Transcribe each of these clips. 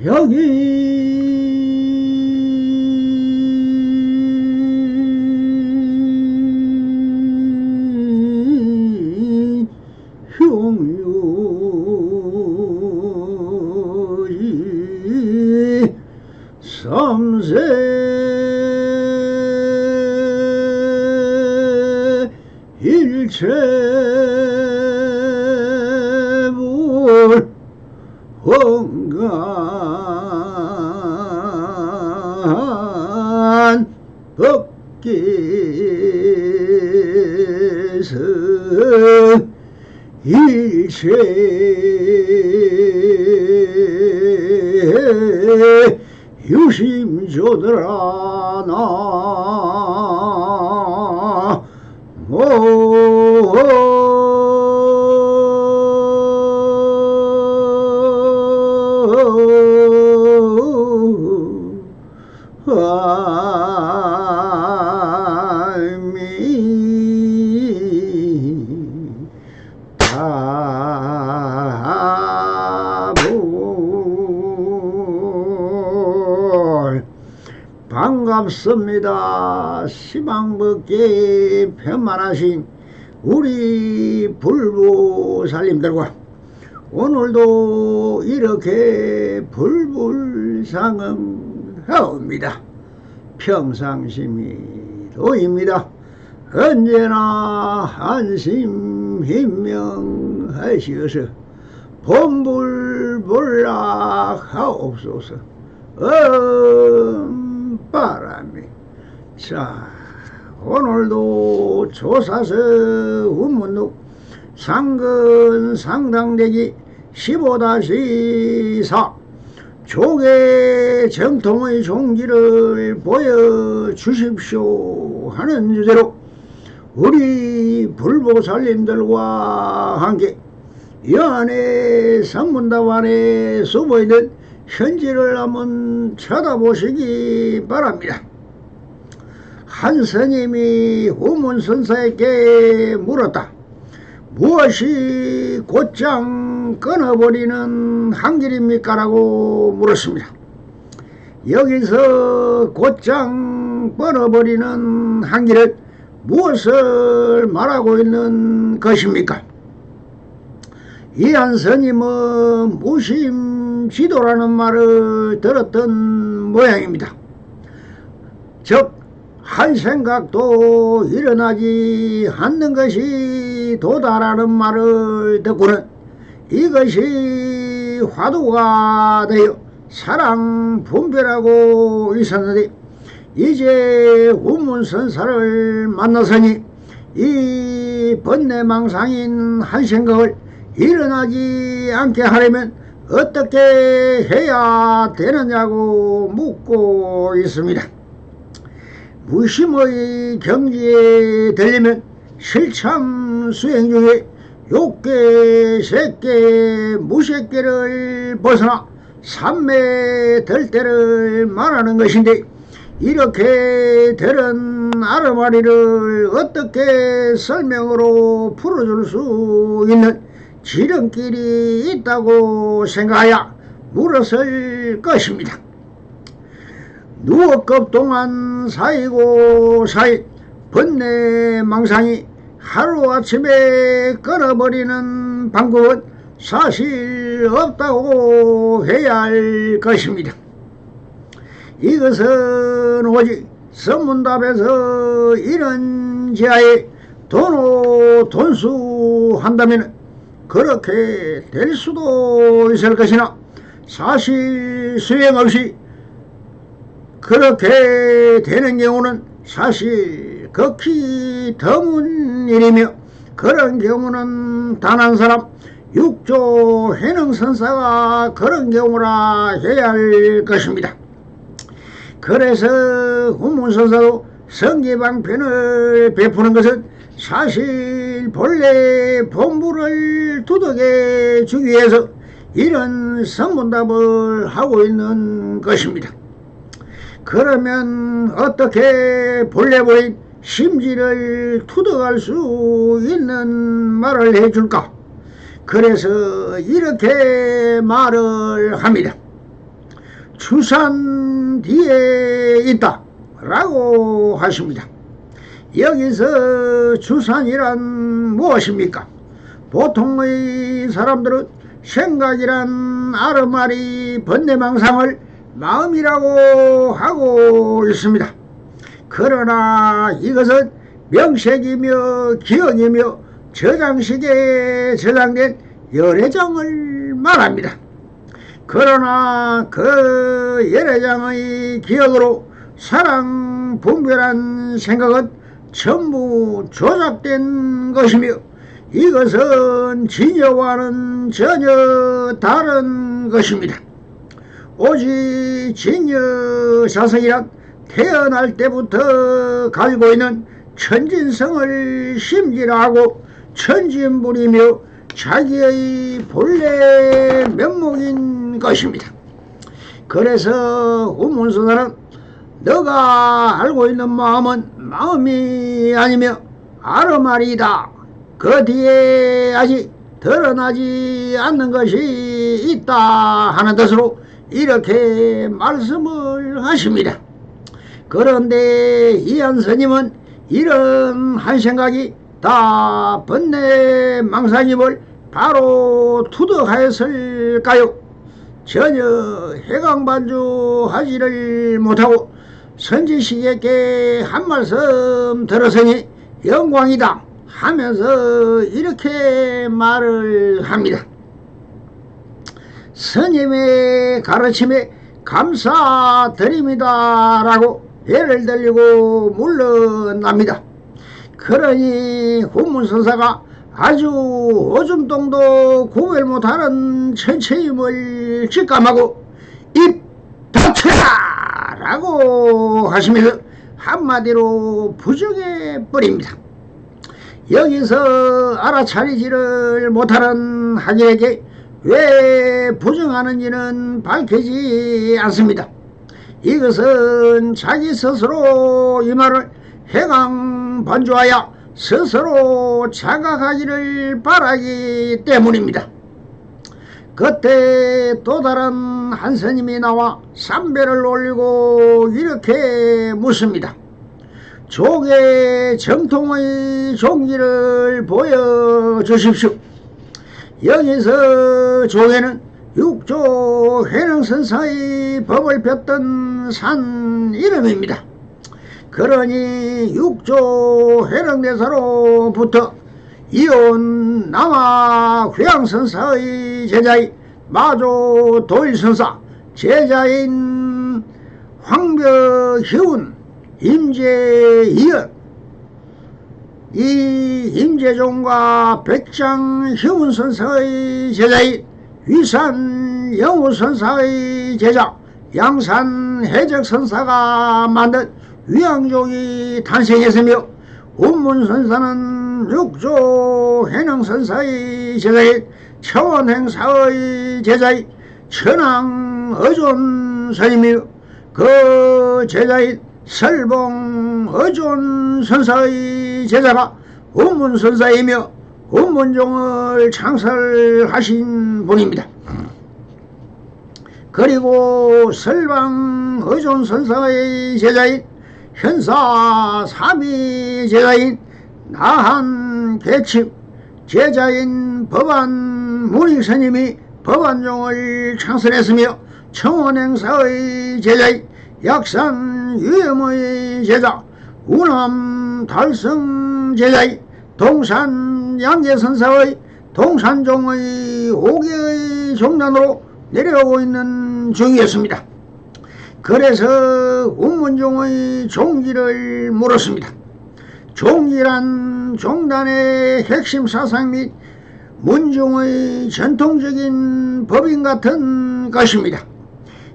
여기 흉유이 삼세 일체불 헌간 법계에서 일체 유심조들아 반갑습니다. 시방법계 편만하신 우리 불보살님들과 오늘도 이렇게 불불상응하옵니다. 평상심이 도입니다. 언제나 안심현명하시어서 본불볼락하옵소서. 바람이. 자, 오늘도 조사서 운문록 상근 상당대기 15-4 조계 정통의 종기를 보여주십시오 하는 주제로 우리 불보살님들과 함께 여안의 선문답안에 수보이는 현지를 한번 쳐다보시기 바랍니다. 한 스님이 후문선사에게 물었다. 무엇이 곧장 끊어버리는 한길입니까? 라고 물었습니다. 여기서 곧장 끊어버리는 한길은 무엇을 말하고 있는 것입니까? 이한 스님은 무심지도라는 말을 들었던 모양입니다. 즉 한 생각도 일어나지 않는 것이 도다라는 말을 듣고는 이것이 화두가 되어 사랑 분별하고 있었는데 이제 우문선사를 만나서니 이 번뇌망상인 한 생각을 일어나지 않게 하려면 어떻게 해야 되느냐고 묻고 있습니다. 무심의 경지에 들리면 실참 수행 중에 욕계, 색계, 무색계를 벗어나 삼매 들 때를 말하는 것인데 이렇게 들은 아르마리를 어떻게 설명으로 풀어줄 수 있는 지름길이 있다고 생각하여 물었을 것입니다. 누워급 동안 사이고 사이 번뇌망상이 하루아침에 끊어버리는 방법은 사실 없다고 해야 할 것입니다. 이것은 오직 선문답에서 이런 지하에 돈수한다면 그렇게 될 수도 있을 것이나 사실 수행 없이 그렇게 되는 경우는 사실 극히 드문 일이며 그런 경우는 단 한 사람 육조 해능선사가 그런 경우라 해야 할 것입니다. 그래서 후문선사도 성기방편을 베푸는 것은 사실 본래 본부를 두둑해 주기 위해서 이런 선문답을 하고 있는 것입니다. 그러면 어떻게 본래 보인 심지를 투득할 수 있는 말을 해줄까? 그래서 이렇게 말을 합니다. 추산 뒤에 있다 라고 하십니다. 여기서 추산이란 무엇입니까? 보통의 사람들은 생각이란 아르마리 번뇌망상을 마음이라고 하고 있습니다. 그러나 이것은 명색이며 기억이며 저장식에 저장된 열애장을 말합니다. 그러나 그 열애장의 기억으로 사랑 분별한 생각은 전부 조작된 것이며 이것은 진여와는 전혀 다른 것입니다. 오직 진여 자성이란 태어날 때부터 가지고 있는 천진성을 심지라하고 천진불이며 자기의 본래 면목인 것입니다. 그래서 운문선사는 너가 알고 있는 마음은 마음이 아니며 아르마리이다. 그 뒤에 아직 드러나지 않는 것이 있다 하는 뜻으로 이렇게 말씀을 하십니다. 그런데 이한 스님은 이런 한 생각이 다 번뇌망상임을 바로 투득하였을까요? 전혀 해강반주하지를 못하고 선지식에게 한 말씀 들었으니 영광이다 하면서 이렇게 말을 합니다. 스님의 가르침에 감사드립니다 라고 예를 들리고 물러납니다. 그러니 훈문선사가 아주 오줌똥도 구별 못하는 천체임을 직감하고 입 닥쳐라 라고 하시면서 한마디로 부정해버립니다. 여기서 알아차리지를 못하는 하객에게 왜 부정하는지는 밝히지 않습니다. 이것은 자기 스스로 이 말을 해강반주하여 스스로 자각하기를 바라기 때문입니다. 그때 또 다른 한 스님이 나와 삼배를 올리고 이렇게 묻습니다. 조계 정통의 종기를 보여주십시오. 여기서 조계는 육조 회능선사의 법을 폈던 산 이름입니다. 그러니 육조 회능대사로부터 이온 남아 회양선사의 제자인 마조 도일선사, 제자인 황벽희운, 임재이연, 이 임재종과 백장희운선사의 제자인 위산영우선사의 제자 양산해적선사가 만든 위양종이 탄생했으며 운문선사는 육조 해능선사의 제자인 처원행사의 제자인 천황어존선이며 그 제자인 설봉어존선사의 제자가 운문선사이며 운문종을 창설하신 분입니다. 그리고 설방어존선사의 제자인 현사삼위 제자인 나한개측 제자인 법안무익스님이 법안종을 창설했으며 청원행사의 제자인 약산유염의 제자 우남달성 제자인 동산양계선사의 동산종의 5개의 종단으로 내려오고 있는 중이었습니다. 그래서 운문종의 종기를 물었습니다. 종기란 종단의 핵심 사상 및 문종의 전통적인 법인 같은 것입니다.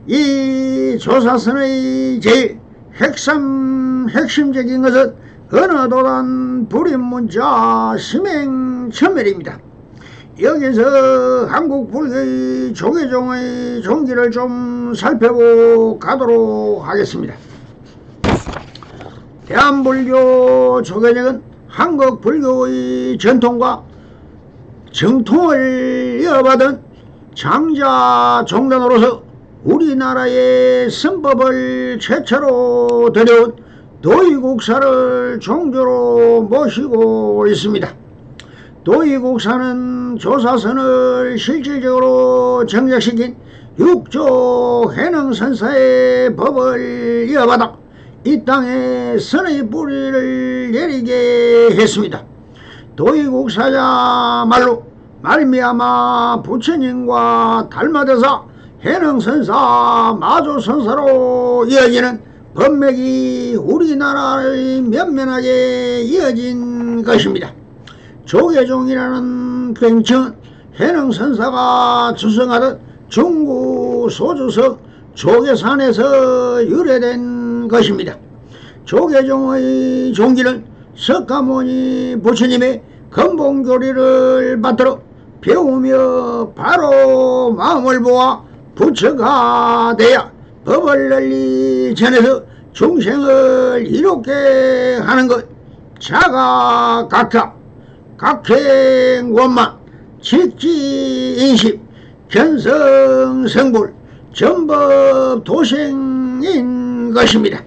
이 조사선의 제일 핵심적인 것은 언어도단 불임문자 심행천멸입니다. 여기서 한국 불교의 조계종의 종기를 좀 살펴보고 가도록 하겠습니다. 대한불교 조계종은 한국 불교의 전통과 정통을 이어받은 장자 종단으로서 우리나라의 선법을 최초로 들여온 도의국사를 종조로 모시고 있습니다. 도의국사는 조사선을 실질적으로 정착시킨 육조 해능선사의 법을 이어받아 이 땅에 선의 뿌리를 내리게 했습니다. 도의국사야말로 말미암아 부처님과 달마대사 해능선사 마조선사로 이어지는 법맥이 우리나라의 면면하게 이어진 것입니다. 조계종이라는 팽층은 해능선사가 주성하던 중구 소주성 조계산에서 유래된 것입니다. 조계종의 종기는 석가모니 부처님의 건봉교리를 받들어 배우며 바로 마음을 모아 부처가 되어 법을 널리 전해서 중생을 이롭게 하는 것. 자가각하 각행원만 직지인심 견성성불 전법도생인 것입니다.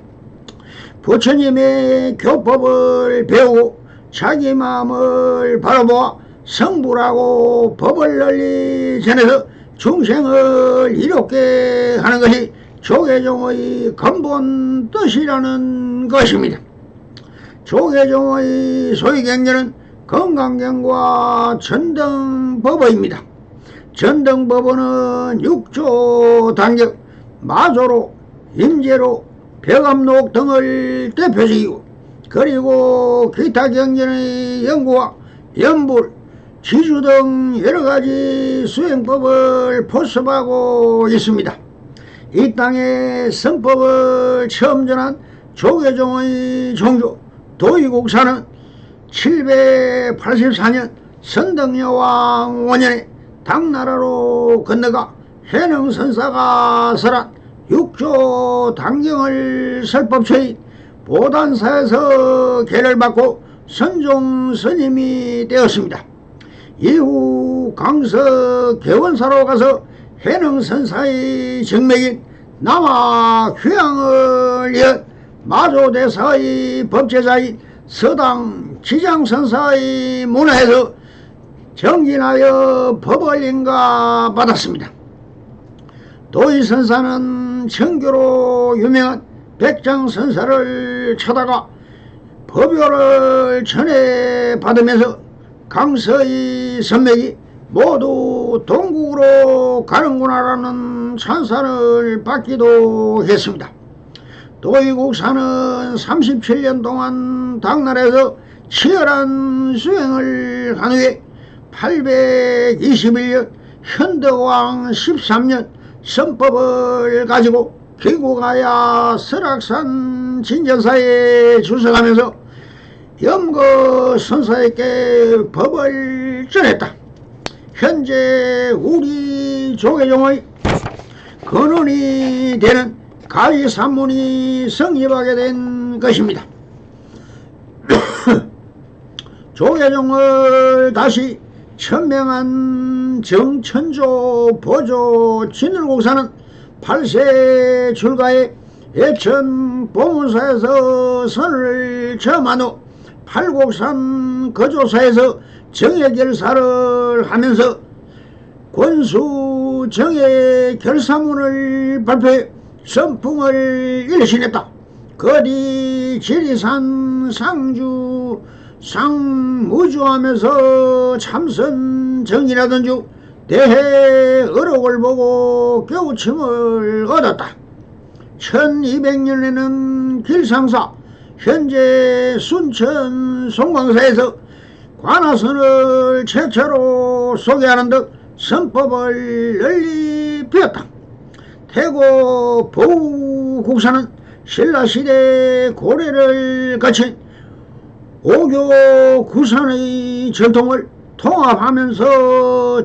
부처님의 교법을 배우고 자기 마음을 바라보아 성불하고 법을 널리 전해서 중생을 이롭게 하는 것이 조계종의 근본 뜻이라는 것입니다. 조계종의 소위경전은 건강경과 전등법어입니다. 전등법어는 육조 단격, 마조로, 임재로, 벽암록 등을 대표적이고, 그리고 기타 경전의 연구와 연불, 지주 등 여러가지 수행법을 포섭하고 있습니다. 이 땅에 선법을 처음 전한 조계종의 종조 도의국사는 784년 선덕여왕 5년에 당나라로 건너가 해능선사가 설한 육조 당경을 설법처인 보단사에서 계를 받고 선종 스님이 되었습니다. 이후 강서 개원사로 가서 해능선사의 정맥인 남아 휴양을 이은 마조대사의 법제자인 서당 지장선사의 문화에서 정진하여 법을 인가받았습니다. 도의선사는 청교로 유명한 백장선사를 찾아가 법요를 전해받으면서 강서의 선맥이 모두 동국으로 가는구나라는 찬사를 받기도 했습니다. 도의국사는 37년 동안 당나라에서 치열한 수행을 한 후에 821년 현덕왕 13년 선법을 가지고 귀국하여 설악산 진전사에 주석하면서 염거선사에게 법을 전했다. 현재 우리 조계종의 근원이 되는 가위산문이 성립하게 된 것입니다. 조계종을 다시 천명한 정천조 보조 진을국사는 8세 출가에 예천 보문사에서 선을 처음한 후 팔곡산 거조사에서 정예결사를 하면서 권수 정예결사문을 발표해 선풍을 일신했다. 거디 지리산 상주 상무주하면서 참선 정진하던 중 대해 어록을 보고 깨우침을 얻었다. 1200년에는 길상사 현재 순천 송광사에서 관화선을 최초로 소개하는 등 선법을 널리 펴었다. 태고 보우국사는 신라시대 고래를 거친 오교 구산의 전통을 통합하면서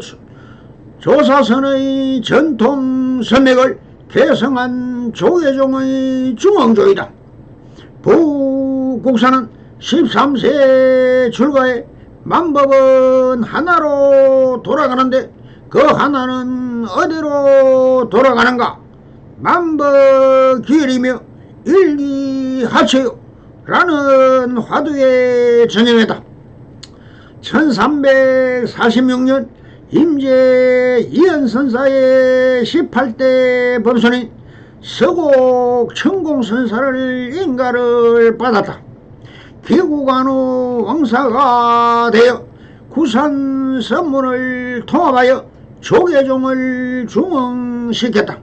조사선의 전통 선맥을 개성한 조계종의 중앙조이다. 보국사는 13세 출가해 만법은 하나로 돌아가는데 그 하나는 어디로 돌아가는가? 만버기일이며 일기하체요 라는 화두에 전념했다. 1346년 임제 이현선사의 18대 법손인 서곡 천공선사를 인가를 받았다. 귀국한 후 왕사가 되어 구산 선문을 통합하여 조계종을 중흥시켰다.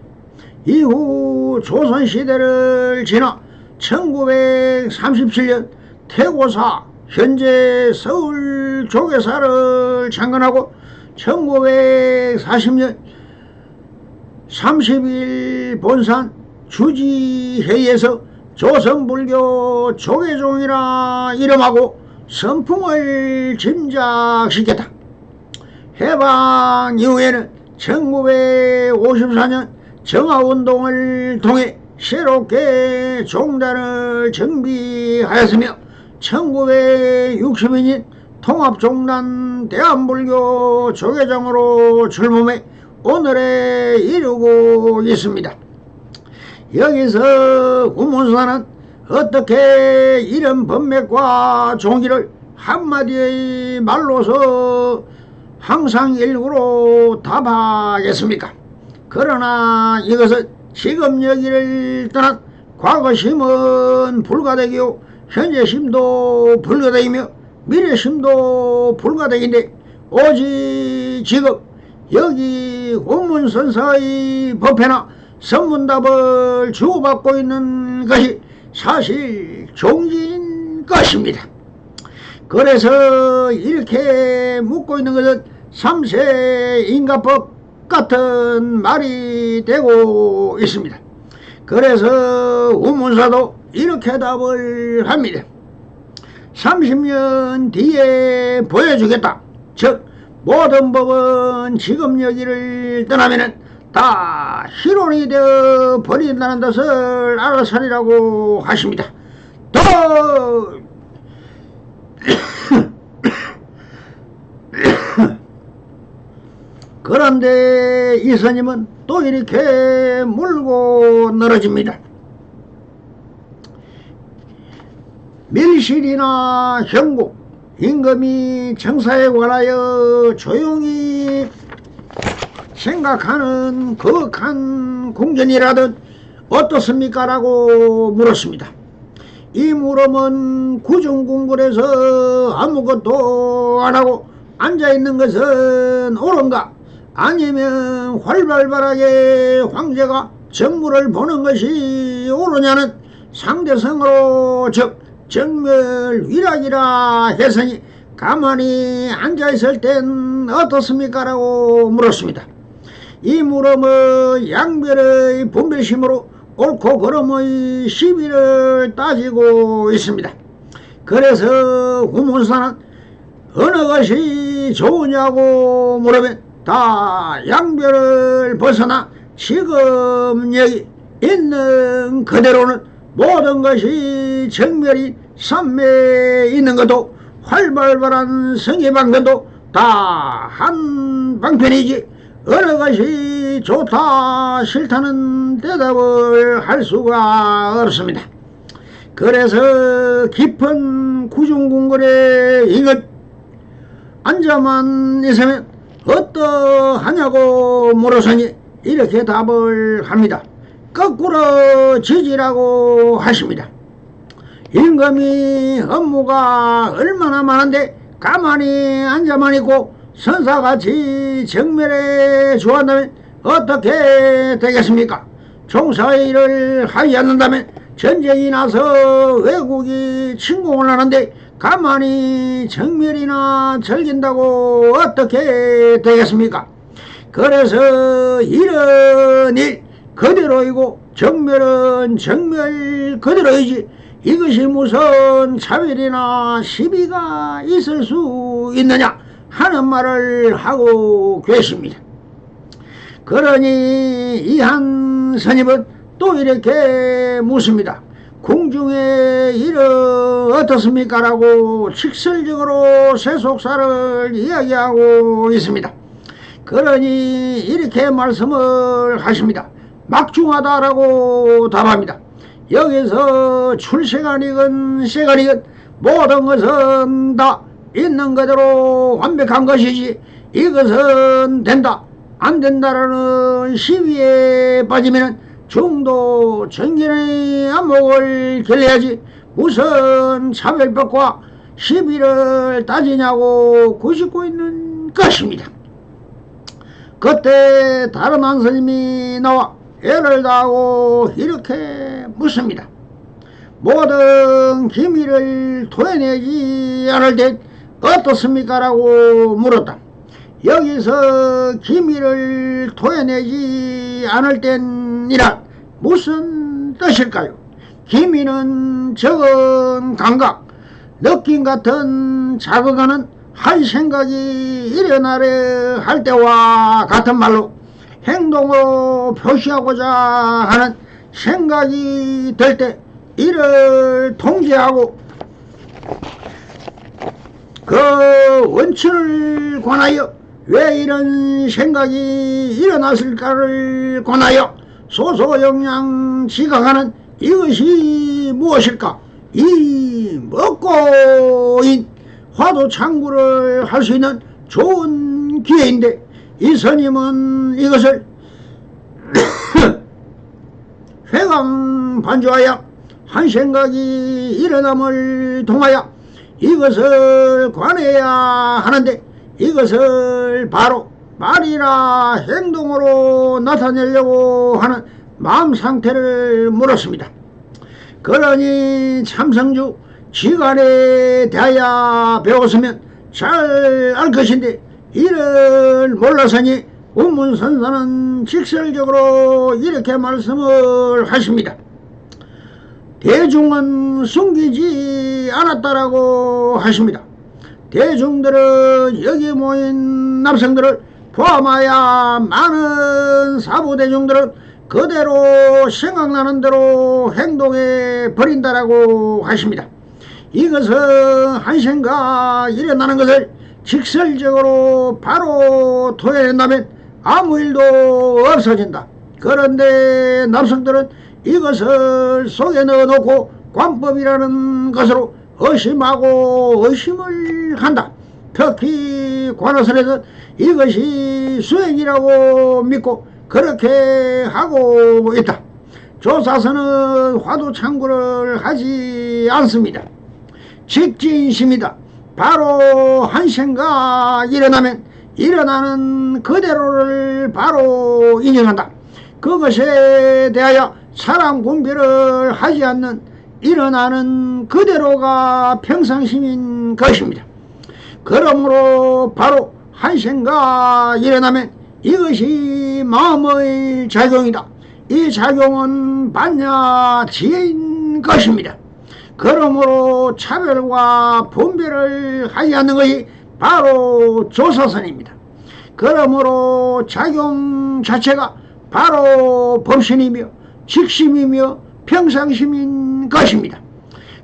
이후 조선시대를 지나 1937년 태고사 현재 서울 조계사를 창건하고 1940년 30일 본산 주지회의에서 조선불교 조계종이라 이름하고 선풍을 짐작시켰다. 해방 이후에는 1954년 정화운동을 통해 새롭게 종단을 정비하였으며 1962년 통합종단 대한불교 조계종으로 출범해 오늘에 이르고 있습니다. 여기서 우문사는 어떻게 이런 법맥과 종기를 한마디의 말로서 항상 일구로 답하겠습니까? 그러나 이것은 지금 여기를 떠난 과거심은 불가득이요 현재심도 불가득이며 미래심도 불가득인데 오직 지금 여기 원문선사의 법회나 선문답을 주고받고 있는 것이 사실 종지인 것입니다. 그래서 이렇게 묻고 있는 것은 삼세 인가법 같은 말이 되고 있습니다. 그래서 우문사도 이렇게 답을 합니다. 30년 뒤에 보여주겠다. 즉 모든 법은 지금 여기를 떠나면은 다 희론이 되어 버린다는 것을 알아서리라고 하십니다. 또 그런데 이 스님은 또 이렇게 물고 늘어집니다. 밀실이나 형국, 임금이 정사에 관하여 조용히 생각하는 거룩한 궁전이라든 어떻습니까? 라고 물었습니다. 이 물음은 구중궁궐에서 아무것도 안하고 앉아있는 것은 옳은가? 아니면 활발하게 황제가 정무를 보는 것이 옳으냐는 상대성으로 즉 정멸위락이라 했으니 가만히 앉아있을 땐 어떻습니까? 라고 물었습니다. 이 물음은 양별의 분별심으로 옳고 그름의 시비를 따지고 있습니다. 그래서 우문사는 어느 것이 좋으냐고 물으면 다 양별을 벗어나 지금 여기 있는 그대로는 모든 것이 정멸이 삼매에 있는 것도 활발한 성의방편도 다 한 방편이지 어느 것이 좋다 싫다는 대답을 할 수가 없습니다. 그래서 깊은 구중궁궐에 이것 앉아만 있으면 어떠하냐고 물었으니 이렇게 답을 합니다. 거꾸로 지지라고 하십니다. 임금이 업무가 얼마나 많은데 가만히 앉아만 있고 선사같이 정멸해 주었다면 어떻게 되겠습니까? 종사의 일을 하지 않는다면 전쟁이 나서 외국이 침공을 하는데 가만히 정멸이나 즐긴다고 어떻게 되겠습니까? 그래서 이런 일 그대로이고 정멸은 정멸 그대로이지 이것이 무슨 차별이나 시비가 있을 수 있느냐 하는 말을 하고 계십니다. 그러니 이 한 스님은 또 이렇게 묻습니다. 궁중의 일은 어떻습니까? 라고 직설적으로 세속사를 이야기하고 있습니다. 그러니 이렇게 말씀을 하십니다. 막중하다라고 답합니다. 여기서 출세간이건 세간이건 모든 것은 다 있는 그대로 완벽한 것이지 이것은 된다 안 된다라는 시비에 빠지면 중도 정견의 안목을 결례하지 무슨 차별법과 시비를 따지냐고 구십고 있는 것입니다. 그때 다른 한 스님이 나와 애를 다하고 이렇게 묻습니다. 모든 기미를 토해내지 않을 때 어떻습니까? 라고 물었다. 여기서 기미를 토해내지 않을 땐이란 무슨 뜻일까요? 기미는 적은 감각, 느낌 같은 자극하는 한 생각이 일어나려 할 때와 같은 말로 행동으로 표시하고자 하는 생각이 들 때 이를 통제하고 그 원천을 관하여 왜 이런 생각이 일어났을까를 관하여 소소영양 지각하는 이것이 무엇일까? 이 먹고인 화두창구를 할 수 있는 좋은 기회인데 이 스님은 이것을 회광반조하여 한 생각이 일어남을 통하여 이것을 관해야 하는데 이것을 바로 말이나 행동으로 나타내려고 하는 마음 상태를 물었습니다. 그러니 참성주 지간에 대하여 배웠으면 잘 알 것인데 이를 몰라서니 운문선사는 직설적으로 이렇게 말씀을 하십니다. 대중은 숨기지 않았다라고 하십니다. 대중들은 여기 모인 남성들을 포함하여 많은 사부대중들은 그대로 생각나는 대로 행동해 버린다라고 하십니다. 이것은 한 생각 일어나는 것을 직설적으로 바로 토해낸다면 아무 일도 없어진다. 그런데 남성들은 이것을 속에 넣어놓고 관법이라는 것으로 의심하고 의심을 한다. 특히 관어설에서 이것이 수행이라고 믿고 그렇게 하고 있다. 조사서는 화두창구를 하지 않습니다. 직진심이다. 바로 한 생각 일어나면 일어나는 그대로를 바로 인정한다. 그것에 대하여 사람 분별을 하지 않는 일어나는 그대로가 평상심인 것입니다. 그러므로 바로 한 생각 일어나면 이것이 마음의 작용이다. 이 작용은 반야 지혜인 것입니다. 그러므로 차별과 분별을 하지 않는 것이 바로 조사선입니다. 그러므로 작용 자체가 바로 법신이며 직심이며 평상심인 것입니다.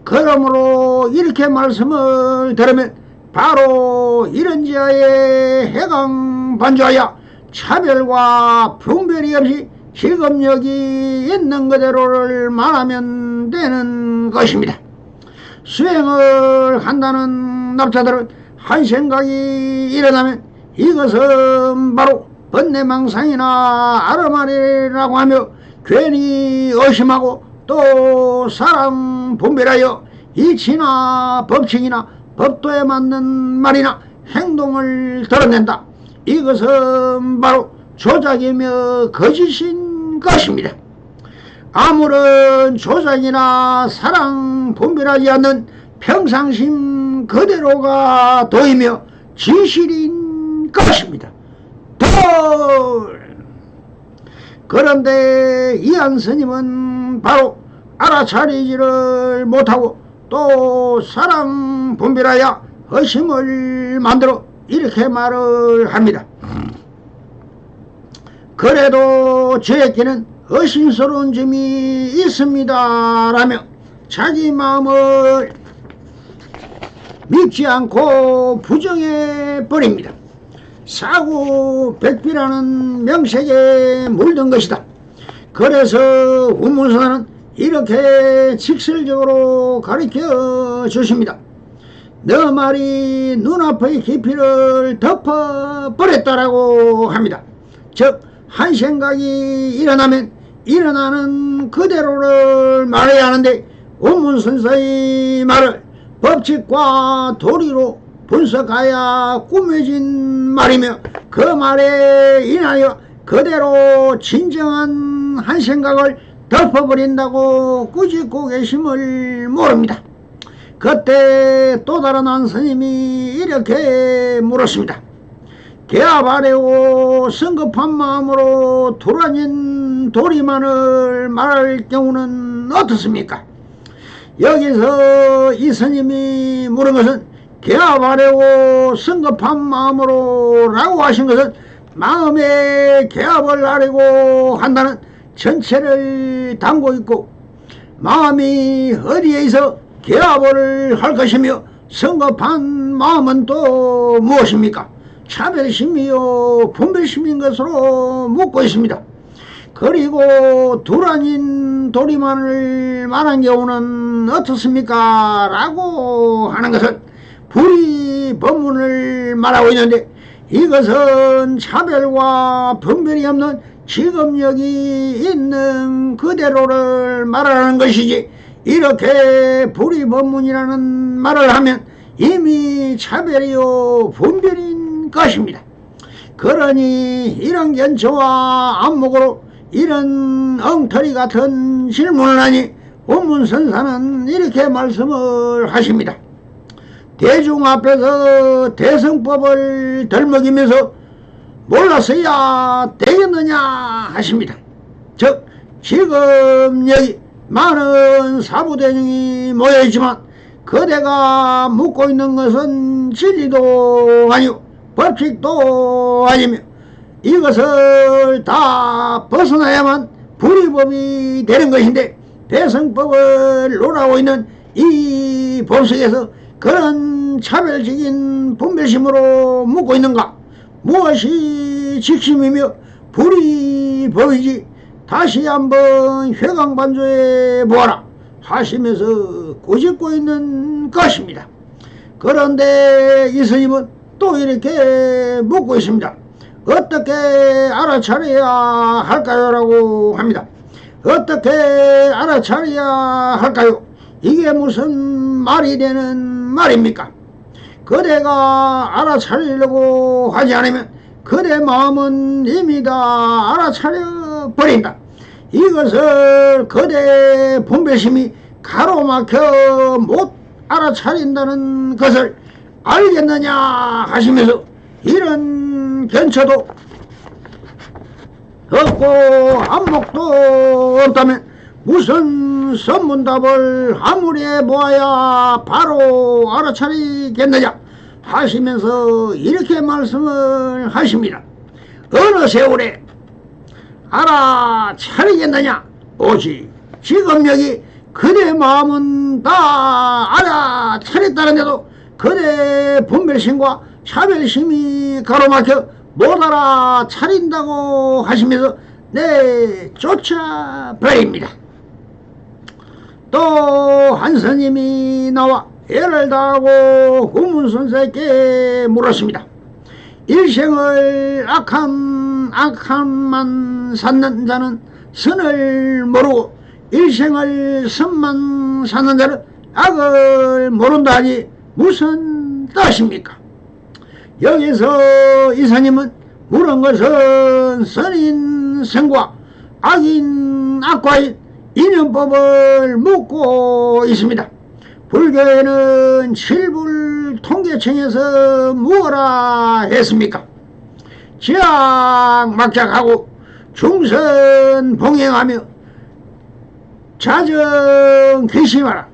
그러므로 이렇게 말씀을 들으면 바로 이런 지하에 해강반조하여 차별과 분별이 없이 실검력이 있는 그대로를 말하면 되는 것입니다. 수행을 한다는 납자들은 한 생각이 일어나면 이것은 바로 번뇌망상이나 아르마리라고 하며 괜히 의심하고 또 사람 분별하여 이치나 법칙이나 법도에 맞는 말이나 행동을 드러낸다. 이것은 바로 조작이며 거짓인 것입니다. 아무런 조작이나 사랑 분별하지 않는 평상심 그대로가 도이며 진실인 것입니다. 그런데 이한 스님은 바로 알아차리지를 못하고 또 사랑 분별하여 의심을 만들어 이렇게 말을 합니다. 그래도 저에게는 의심스러운 점이 있습니다 라며 자기 마음을 믿지 않고 부정해 버립니다. 사구백비라는 명색에 물든 것이다. 그래서 운문선은 이렇게 직설적으로 가르쳐 주십니다. 너 말이 눈앞의 깊이를 덮어버렸다라고 합니다. 즉 한 생각이 일어나면 일어나는 그대로를 말해야 하는데 운문선서의 말을 법칙과 도리로 분석하여 꾸며진 말이며 그 말에 인하여 그대로 진정한 한 생각을 덮어버린다고 꾸짖고 계심을 모릅니다. 그때 또 다른 한 스님이 이렇게 물었습니다. 개합하려고 성급한 마음으로 돌아진 도리만을 말할 경우는 어떻습니까? 여기서 이 스님이 물은 것은 개합하려고 성급한 마음으로 라고 하신 것은 마음에 개합을 하려고 한다는 전체를 담고 있고 마음이 어디에 있어 개합을 할 것이며 성급한 마음은 또 무엇입니까? 차별심이요 분별심인 것으로 묻고 있습니다. 그리고 둘 아닌 도리만을 말한 경우는 어떻습니까? 라고 하는 것은 불의 법문을 말하고 있는데 이것은 차별과 분별이 없는 지금력이 있는 그대로를 말하는 것이지 이렇게 불의 법문이라는 말을 하면 이미 차별이요 분별인 것입니다. 그러니 이런 견처와 안목으로 이런 엉터리 같은 질문을 하니 운문선사는 이렇게 말씀을 하십니다. 대중 앞에서 대성법을 덜먹이면서 몰랐어야 되겠느냐 하십니다. 즉 지금 여기 많은 사부대중이 모여있지만 그대가 묻고 있는 것은 진리도 아니고 법칙도 아니며 이것을 다 벗어나야만 불의법이 되는 것인데 대성법을 논하고 있는 이 법석에서 그런 차별적인 분별심으로 묻고 있는가? 무엇이 직심이며 불의법이지? 다시 한번 회광반조해 보아라 하시면서 꾸짖고 있는 것입니다. 그런데 이 스님은 또 이렇게 묻고 있습니다. 어떻게 알아차려야 할까요? 라고 합니다. 어떻게 알아차려야 할까요? 이게 무슨 말이 되는 말입니까? 그대가 알아차리려고 하지 않으면 그대 마음은 이미 다 알아차려 버린다. 이것을 그대 분별심이 가로막혀 못 알아차린다는 것을 알겠느냐 하시면서 이런 견처도 없고 안목도 없다면 무슨 선문답을 아무리 해보아야 바로 알아차리겠느냐 하시면서 이렇게 말씀을 하십니다. 어느 세월에 알아차리겠느냐? 오직 지금 여기 그대 마음은 다 알아차렸다는데도 그대 분별심과 차별심이 가로막혀 못 알아차린다고 하시면서 쫓아버립니다. 또 한 스님이 나와 애를 다하고 운문선사에게 물었습니다. 일생을 악함만 쌓는 자는 선을 모르고 일생을 선만 쌓는 자는 악을 모른다 하니 무슨 뜻입니까? 여기서 이사님은 물은 것은 선인 선과 악인 악과인 인연법을 묻고 있습니다. 불교에는 칠불 통계청에서 무엇라 했습니까? 지악막작하고 중선 봉행하며 자정 귀심하라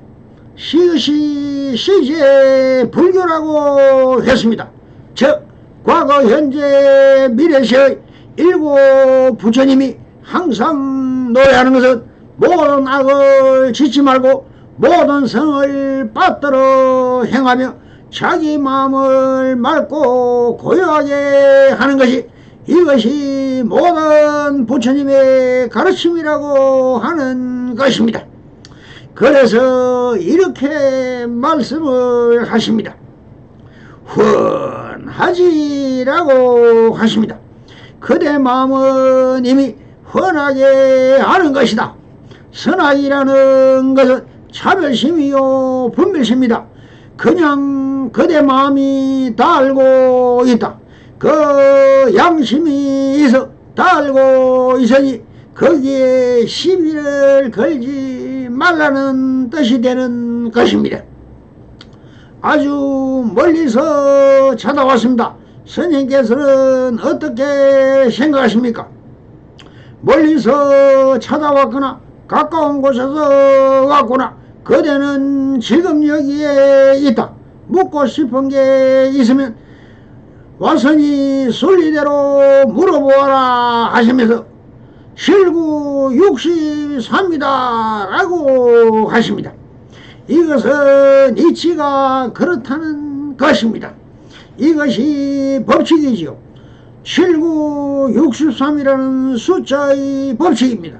시시 시제 불교라고 했습니다. 즉 과거 현재 미래시의 일곱 부처님이 항상 노래하는 것은 모든 악을 짓지 말고 모든 성을 받들어 행하며 자기 마음을 맑고 고요하게 하는 것이 이것이 모든 부처님의 가르침이라고 하는 것입니다. 그래서 이렇게 말씀을 하십니다. 훤하지라고 하십니다. 그대 마음은 이미 훤하게 아는 것이다. 선악이라는 것은 차별심이요 분별심이다. 그냥 그대 마음이 다 알고 있다. 그 양심이 있어 다 알고 있으니 거기에 시비를 걸지 말라는 뜻이 되는 것입니다. 아주 멀리서 찾아왔습니다. 스님께서는 어떻게 생각하십니까? 멀리서 찾아왔거나 가까운 곳에서 왔구나. 그대는 지금 여기에 있다. 묻고 싶은 게 있으면 와서니 순리대로 물어보아라 하시면서 실구 63이다 라고 하십니다. 이것은 이치가 그렇다는 것입니다. 이것이 법칙이지요. 79, 63이라는 숫자의 법칙입니다.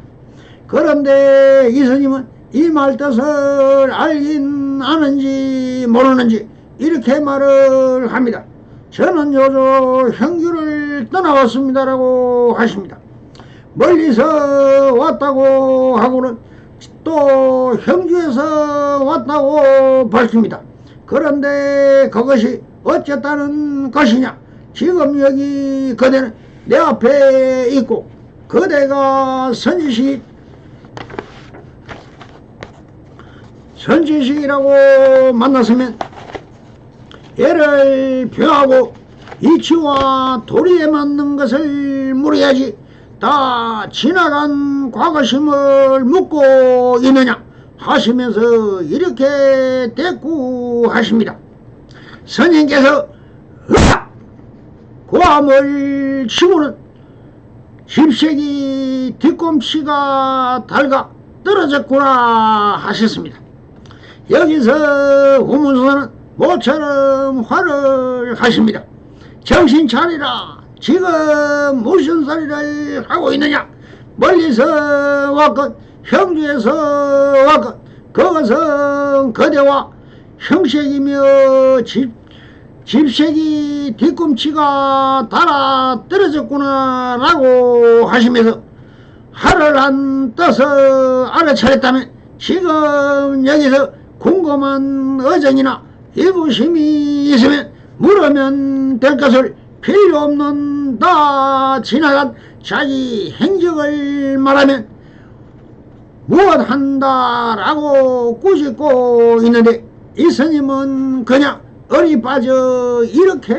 그런데 이 스님은 이 말뜻을 알긴 아는지 모르는지 이렇게 말을 합니다. 저는 요저 형규를 떠나왔습니다라고 하십니다. 멀리서 왔다고 하고는 또 형주에서 왔다고 밝힙니다. 그런데 그것이 어쨌다는 것이냐? 지금 여기 그대는 내 앞에 있고 그대가 선지식이라고 만났으면 얘를 표하고 이치와 도리에 맞는 것을 물어야지 다 지나간 과거심을 묻고 있느냐 하시면서 이렇게 대꾸하십니다. 스님께서 고함을 치고는 집색이 뒤꿈치가 닳아 떨어졌구나 하셨습니다. 여기서 우문수는 모처럼 화를 하십니다. 정신 차리라. 지금 무슨 소리를 하고 있느냐? 멀리서 왔건 형주에서 왔건 그것은 그대와 형색이며 집색이 뒤꿈치가 달아 떨어졌구나 라고 하시면서 화를 한 뜻을 알아차렸다면 지금 여기서 궁금한 의정이나 의구심이 있으면 물으면 될 것을 필요 없는 다 지나간 자기 행적을 말하면 무엇한다라고 꾸짖고 있는데 이 스님은 그냥 어리 빠져 이렇게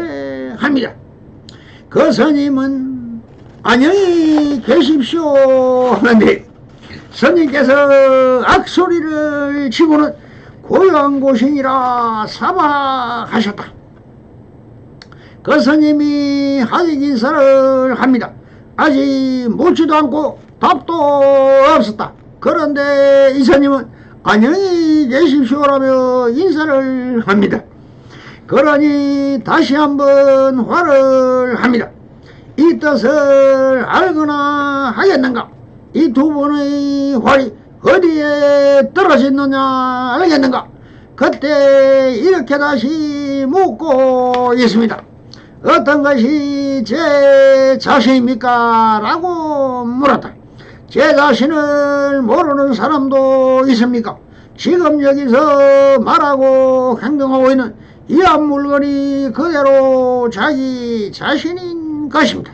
합니다. 그 스님은 안녕히 계십시오 하는데 스님께서 악소리를 치고는 고요한 곳이니라 사과하셨다. 그 스님이 하직 인사를 합니다. 아직 묻지도 않고 답도 없었다. 그런데 이 스님은 안녕히 계십시오라며 인사를 합니다. 그러니 다시 한번 화를 합니다. 이 뜻을 알거나 하겠는가? 이 두 번의 활이 어디에 떨어졌느냐 알겠는가? 그때 이렇게 다시 묻고 있습니다. 어떤 것이 제 자신입니까? 라고 물었다. 제 자신을 모르는 사람도 있습니까? 지금 여기서 말하고 행동하고 있는 이 한 물건이 그대로 자기 자신인 것입니다.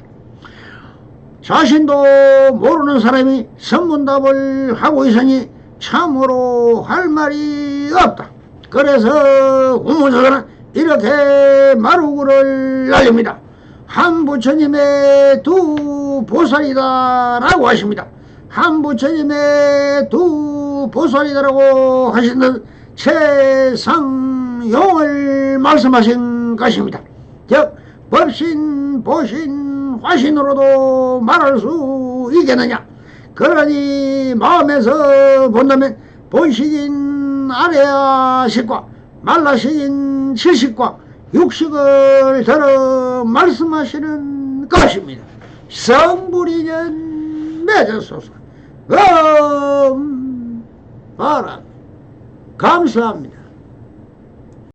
자신도 모르는 사람이 선문답을 하고 있으니 참으로 할 말이 없다. 그래서 우문서는 이렇게 마루구를 날립니다. 한 부처님의 두 보살이다 라고 하십니다. 한 부처님의 두 보살이다라고 하시는 최상용을 말씀하신 것입니다. 즉 법신, 보신, 화신으로도 말할 수 있겠느냐? 그러니 마음에서 본다면 본식인 아래야식과 말라식인 칠식과 육식을 들어 말씀하시는 것입니다. 성불이년 맺어소서. 바람 감사합니다.